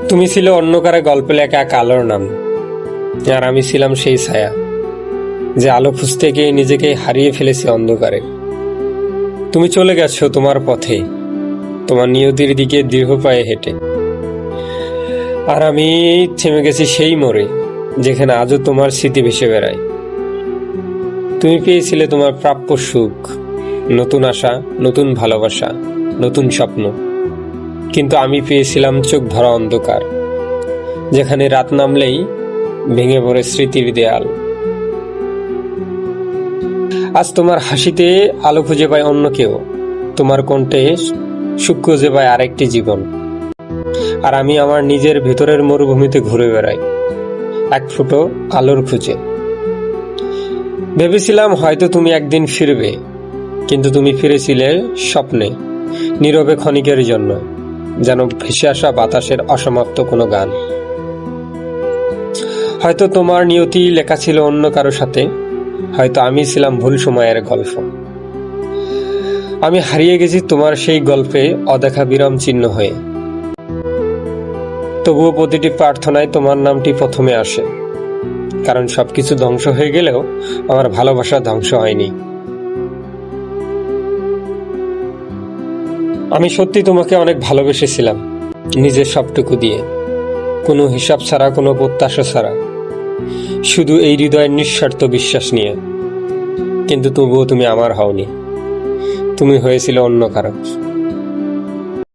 তুমি ছিল অন্য কারো গল্পে লেখা এক আলোর নাম, আর আমি ছিলাম সেই ছায়া যে আলো খুঁজতে গিয়ে নিজেকে হারিয়ে ফেলেছি অন্ধকারে। তুমি চলে গেছো তোমার পথে, তোমার নিয়তির দিকে দৃঢ় পায়ে হেঁটে, আর আমি থেমে গেছি সেই মোড়ে যেখানে আজও তোমার স্মৃতি ভেসে বেড়ায়। তুমি পেয়েছিলে তোমার প্রাপ্য সুখ, নতুন আশা, নতুন ভালোবাসা, নতুন স্বপ্ন, কিন্তু আমি পেয়েছিলাম চোখ ভরা অন্ধকার, যেখানে রাত নামলেই ভেঙে পড়ে স্মৃতির দেয়াল। আজ তোমার হাসিতে আলো খুঁজে পায় অন্য কেউ, তোমার কণ্ঠে সুখ খুঁজে পায় আরেকটি জীবন, আর আমি আমার নিজের ভেতরের মরুভূমিতে ঘুরে বেড়াই এক ফুটো আলোর খুঁজে। ভেবেছিলাম হয়তো তুমি একদিন ফিরবে, কিন্তু তুমি ফিরেছিলে স্বপ্নে, নীরবে ক্ষণিকের জন্য, যেন ভেসে আসা বাতাসের অসমাপ্ত কোনো গান। হয়তো তোমার নিয়তি লেখা ছিল অন্য কারো সাথে, হয়তো আমি ছিলাম ভুল সময়ের গল্প। আমি হারিয়ে গেছি তোমার সেই গল্পে অদেখা বিরাম চিহ্ন হয়ে। তবুও প্রতিটি প্রার্থনায় তোমার নামটি প্রথমে আসে, কারণ সবকিছু ধ্বংস হয়ে গেলেও আমার ভালোবাসা ধ্বংস হয়নি। আমি সত্যি তোমাকে অনেক ভালোবেসেছিলাম, নিজের সবটুকু দিয়ে, কোনো হিসাব ছাড়া, কোনো প্রত্যাশা ছাড়া, শুধু এই হৃদয়ের নিঃস্বার্থ বিশ্বাস নিয়ে। কিন্তু তবুও তুমি আমার হওনি, তুমি হয়েছিল অন্য কারো।